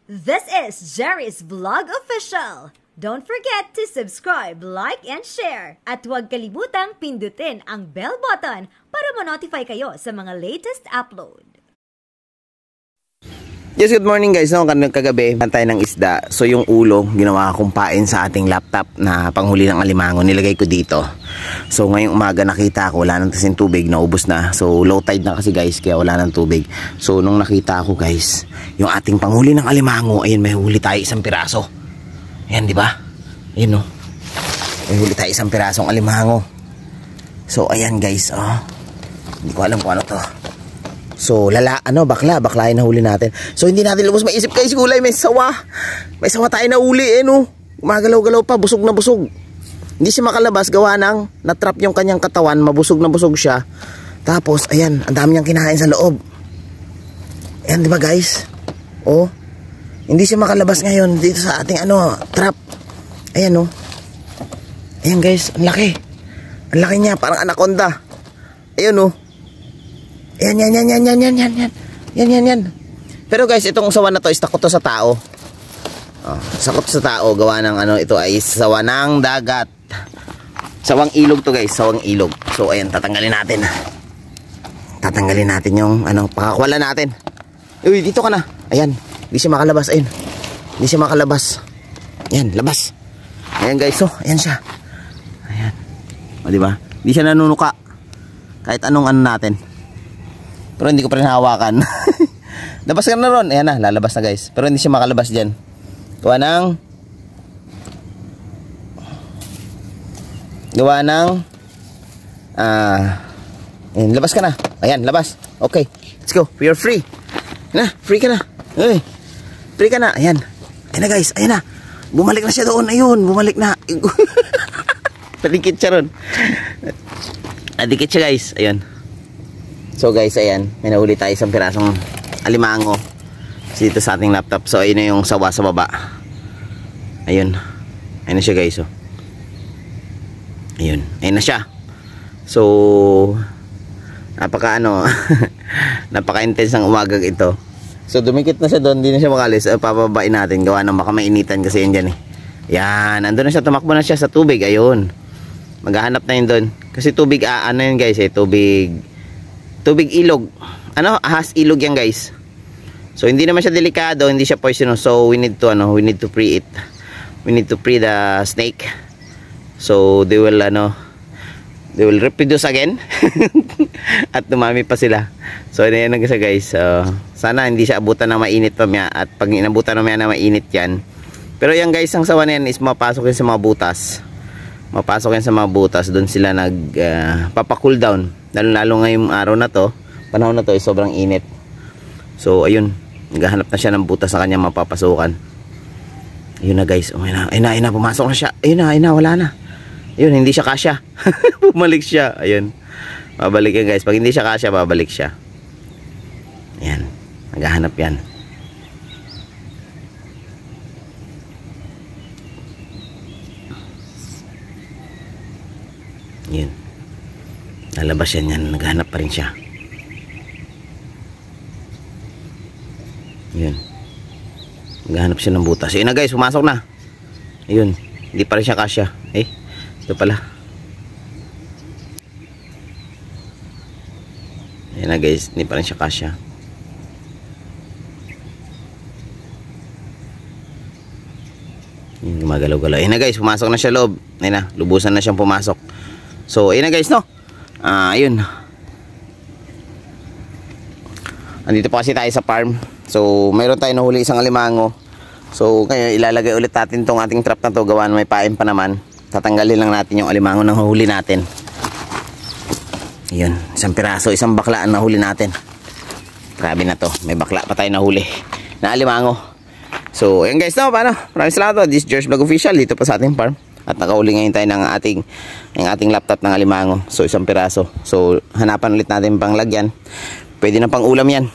This is Jerry's Vlog Official. Don't forget to subscribe, like, and share. At huwag kalimutang pindutin ang bell button para ma-notify kayo sa mga latest upload. Yes, good morning guys. No, kagabi, tayo ng isda. So yung ulo, ginawa kong pain sa ating laptop na panghuli ng alimango. Nilagay ko dito. So ngayong umaga nakita ko, wala nang kasing tubig, naubos na. So low tide na kasi guys, kaya wala nang tubig. So nung nakita ko guys, yung ating panghuli ng alimango, ayun, may huli tayo isang piraso. Ayan, di ba? Ayun, no. May huli tayo isang pirasong alimango. So ayan guys, oh. Hindi ko alam kung ano to. So, bakla yung nahuli natin. So, hindi natin lubos maisip guys, gulay, may sawa. May sawa tayo nahuli, no. Gumagalaw-galaw pa, busog na busog. Hindi siya makalabas, gawa ng natrap yung kanyang katawan, mabusog na busog siya. Tapos, ayan, ang dami niyang kinain sa loob. Ayan, di ba guys? Oh, hindi siya makalabas ngayon dito sa ating, trap. Ayan, no. Ayan guys, ang laki. Ang laki niya, parang anaconda. Ayan, no. Yan. Pero guys, itong sawa na to is takot to sa tao. Sakot sa tao, gawa ng ito ay sawa ng dagat. Sawang ilog to guys, sawang ilog. So ayan, tatanggalin natin. Tatanggalin natin yung pakakawala natin. Uy, dito ka na. Ayan, hindi siya makalabas, ayun. Hindi siya makalabas. Ayan, labas. Ayan guys, so ayan siya. Ayan. O diba? Hindi siya nanunuka. Kahit anong natin. Pero hindi ko pa rin hawakan. Labas ka na ron. Ayan na, lalabas na guys. Pero hindi siya makalabas dyan. Gawa ng ayan, labas ka na. Ayan, labas. Okay, let's go. You're free. Ayan na, free ka na. Uy, free ka na. Ayan. Ayan na guys, ayan na. Bumalik na siya doon. Ayun, bumalik na. Padikit siya ron. Adikit siya guys. Ayan. So guys, ayan, may nahuli tayo isang pirasong alimango dito sa ating laptop. So ayun na yung sawa sa baba. Ayun. Ayun na siya guys, oh. Ayun, ayun na siya. So napaka napaka-intense ng umagang ito. So dumikit na siya doon, hindi na siya makalis. Papabain natin, gawa ng baka mainitan kasi yan dyan eh. Yan, nandun na siya, tumakbo na siya sa tubig. Ayun, maghahanap na yun doon. Kasi tubig, yun guys eh, tubig ilog. Ahas ilog yan guys. So hindi naman siya delikado, hindi siya poisonous. So we need to free it. We need to free the snake. So they will reproduce again. At dumami pa sila. So ayan na guys. Sana hindi siya abutan ng mainit pa niya. At pag inabutan naman na mainit yan. Pero yan guys, ang sawa na yan is mapasok yan sa mga butas. Mapasok yan sa mga butas. Doon sila papa-cool down. Lalo ngayong araw na to, panahon na to, sobrang init. So ayun, naghahanap na siya ng butas sa kanyang mapapasukan. Ayun na guys, ayun na, pumasok na siya. Ayun na, wala na. Ayun, hindi siya kasya. Bumalik siya. Ayun, babalik yan guys. Pag hindi siya kasya, babalik siya. Ayan, naghahanap yan. Ayun, lalabas yan, naghahanap pa rin siya. Ayun, naghahanap siya ng butas. Ayun na guys, pumasok na. Ayun, hindi pa rin siya kasya. Ito pala. Ayun na guys, hindi pa rin siya kasya. Ayun, gumagalaw-galaw. Ayun na guys, pumasok na siya loob. Ayun na, lubusan na siyang pumasok. So ayun na guys, no. Ayun, andito pa kasi tayo sa farm. So mayroon tayo nahuli isang alimango. So ngayon ilalagay ulit natin tong ating trap na to, gawa na may pain pa naman. Tatanggalin lang natin yung alimango na huli natin. Ayun, isang piraso, isang bakla ang nahuli natin. Grabe na to, may bakla pa tayo nahuli na alimango. So ayun guys, no, paano? Maraming salamat. This is George Vlog Official dito pa sa ating farm. At nakauli ngayon tayo ng ating laptop ng alimango. So isang piraso. So hanapan ulit natin pang lagyan. Pwede na pang ulam yan.